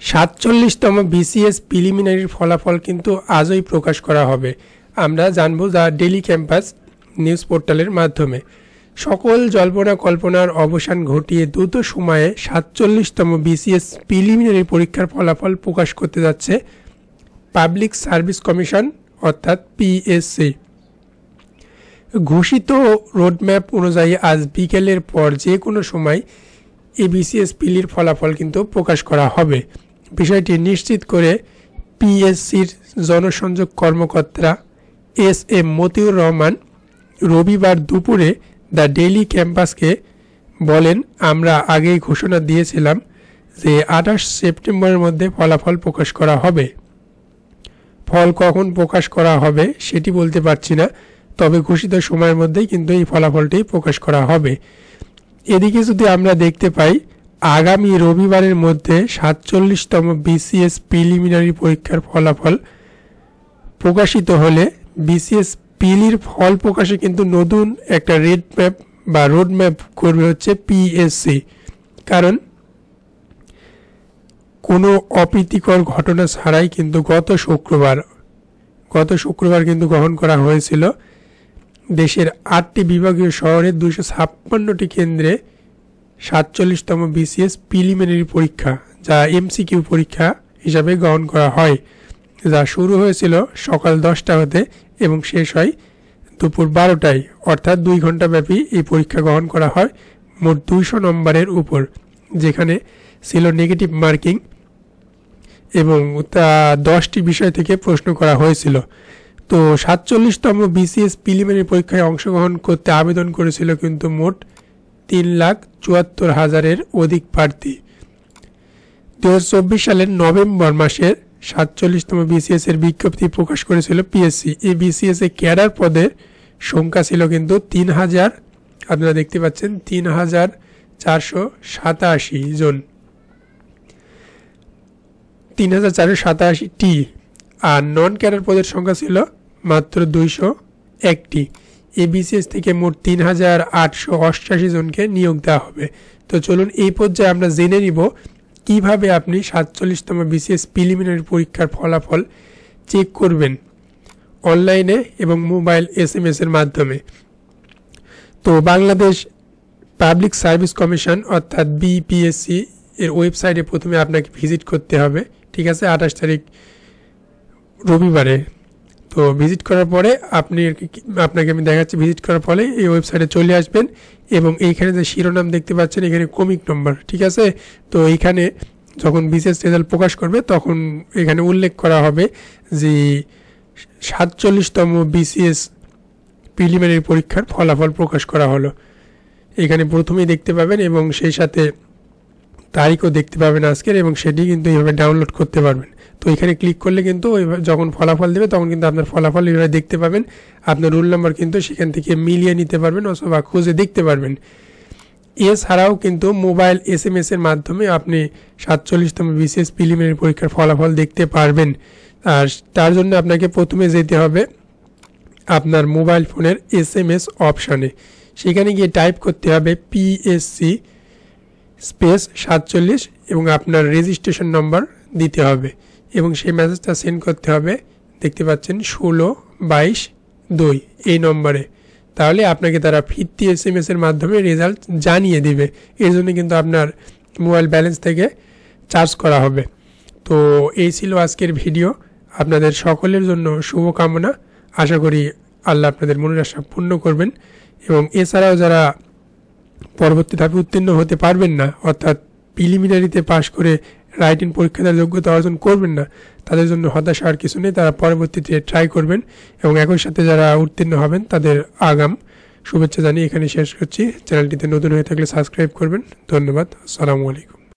৪৭তম BCS প্রিলিমিনারির ফলাফল কিন্তু আজই প্রকাশ করা হবে। আমরা জানব দ্য ডেইলি ক্যাম্পাস নিউজ পোর্টালের মাধ্যমে। সকল জল্পনা কল্পনার অবসান ঘটিয়ে দ্রুত সময়ে ৪৭তম বিসিএস প্রিলিমিনারি পরীক্ষার ফলাফল প্রকাশ করতে যাচ্ছে পাবলিক সার্ভিস কমিশন অর্থাৎ পিএসসি। ঘোষিত রোডম্যাপ অনুযায়ী আজ বিকেলের পর যে কোনো সময় এই বিসিএস প্রিলির ফলাফল কিন্তু প্রকাশ করা হবে। বিষয়টি নিশ্চিত করে পিএসসির জনসংযোগ কর্মকর্তা এস.এম. মতিউর রহমান রবিবার দুপুরে দ্য ডেইলি ক্যাম্পাসকে বলেন, আমরা আগেই ঘোষণা দিয়েছিলাম যে ২৮ সেপ্টেম্বরের মধ্যে ফলাফল প্রকাশ করা হবে। ফল কখন প্রকাশ করা হবে সেটি বলতে পারছি না, তবে ঘোষিত সময়ের মধ্যেই কিন্তু এই ফলাফলটি প্রকাশ করা হবে। এদিকে যদি আমরা দেখতে পাই, আগামী রবিবারের মধ্যে ৪৭তম বিসিএস প্রিলিমিনারি পরীক্ষার ফলাফল প্রকাশিত হলে বিসিএস প্রিলির ফল প্রকাশে কিন্তু নতুন একটা রোড ম্যাপ করবে হচ্ছে পিএসসি। কারণ কোনো অপ্রীতিকর ঘটনা ছাড়াই কিন্তু গত শুক্রবার কিন্তু গ্রহণ করা হয়েছিল দেশের ৮টি বিভাগীয় শহরের ২৫৬টি কেন্দ্রে ৪৭তম বিসিএস প্রিলিমিনারি পরীক্ষা, যা এমসিকিউ পরীক্ষা হিসাবে গ্রহণ করা হয়, যা শুরু হয়েছিল সকাল ১০টা হতে এবং শেষ হয় দুপুর ১২টায়, অর্থাৎ ২ ঘন্টা ব্যাপী এই পরীক্ষা গ্রহণ করা হয় মোট ২০০ নম্বরের উপর, যেখানে ছিল নেগেটিভ মার্কিং এবং 10টি বিষয় থেকে প্রশ্ন করা হয়েছিল। তো ৪৭তম বিসিএস প্রিলিমিনারি পরীক্ষায় অংশগ্রহণ করতে আবেদন করেছিল কিন্তু মোট ৩,৭৪,০০০-এর অধিক প্রার্থী। ২০২৪ সালের নভেম্বর মাসের ৪৭তম বিসিএস এর বিজ্ঞপ্তি প্রকাশ করেছিল পিএসসি। এই বিসিএস এ ক্যাডার পদের সংখ্যা ছিল কিন্তু ৩,০০০, আপনারা দেখতে পাচ্ছেন ৩,৪৮৭ জন, ৩,৪৮৭টি, আর নন ক্যাডার পদের সংখ্যা ছিল মাত্র ২০১টি। এই বিসিএস থেকে মোট ৩,৮৮৮ জনকে নিয়োগ দেওয়া হবে। তো চলুন এই পর্যায়ে আমরা জেনে নিব কিভাবে আপনি ৪৭তম বিসিএস প্রিলিমিনারি পরীক্ষার ফলাফল চেক করবেন অনলাইনে এবং মোবাইল SMS এর মাধ্যমে। তো বাংলাদেশ পাবলিক সার্ভিস কমিশন অর্থাৎ বিপিএসসি এর ওয়েবসাইটে প্রথমে আপনাকে ভিজিট করতে হবে, ঠিক আছে, ২৮ তারিখ রবিবারে। তো ভিজিট করার পরে আপনাকে আমি দেখাচ্ছি, ভিজিট করার পরে এই ওয়েবসাইটে চলে আসবেন এবং এইখানে যে শিরোনাম দেখতে পাচ্ছেন এখানে ক্রমিক নম্বর, ঠিক আছে। তো এইখানে যখন বিসিএস রেজাল্ট প্রকাশ করবে তখন এখানে উল্লেখ করা হবে যে ৪৭তম বিসিএস প্রিলিমিনারি পরীক্ষার ফলাফল প্রকাশ করা হলো। এখানে প্রথমেই দেখতে পাবেন এবং সেই সাথে তারিখও দেখতে পাবেন আজকের, এবং সেটি কিন্তু এইভাবে ডাউনলোড করতে পারবেন। তো এখানে ক্লিক করলে কিন্তু যখন ফলাফল দেবে তখন কিন্তু আপনার ফলাফল এইভাবে দেখতে পাবেন। আপনার রোল নাম্বার কিন্তু সেখান থেকে মিলিয়ে নিতে পারবেন অথবা খুঁজে দেখতে পারবেন। এছাড়াও কিন্তু মোবাইল SMS এর মাধ্যমে আপনি ৪৭তম বিসিএস প্রিলিমিনারি পরীক্ষার ফলাফল দেখতে পারবেন। আর তার জন্য আপনাকে প্রথমে যেতে হবে আপনার মোবাইল ফোনের SMS অপশানে, সেখানে গিয়ে টাইপ করতে হবে PSC স্পেস ৪৭ এবং আপনার রেজিস্ট্রেশন নম্বর দিতে হবে এবং সেই মেসেজটা সেন্ড করতে হবে, দেখতে পাচ্ছেন ১৬/২২ এই নম্বরে। তাহলে আপনাকে তারা ফিরতি SMS এর মাধ্যমে রেজাল্ট জানিয়ে দিবে। এর জন্য কিন্তু আপনার মোবাইল ব্যালেন্স থেকে চার্জ করা হবে। তো এই ছিল আজকের ভিডিও। আপনাদের সকলের জন্য শুভকামনা। আশা করি আল্লাহ আপনাদের মনের আশা পূর্ণ করবেন। এবং এছাড়াও যারা পরবর্তী ধাপে উত্তীর্ণ হতে পারবেন না, অর্থাৎ প্রিলিমিনারিতে পাশ করে রাইটিং পরীক্ষার যোগ্যতা অর্জন করবেন না, তাদের জন্য হতাশা আর কিছু নেই, তারা পরবর্তীতে ট্রাই করবেন। এবং একই সাথে যারা উত্তীর্ণ হবেন তাদের আগাম শুভেচ্ছা জানিয়ে এখানে শেষ করছি। চ্যানেলটিতে নতুন হয়ে থাকলে সাবস্ক্রাইব করবেন। ধন্যবাদ। আসসালামু আলাইকুম।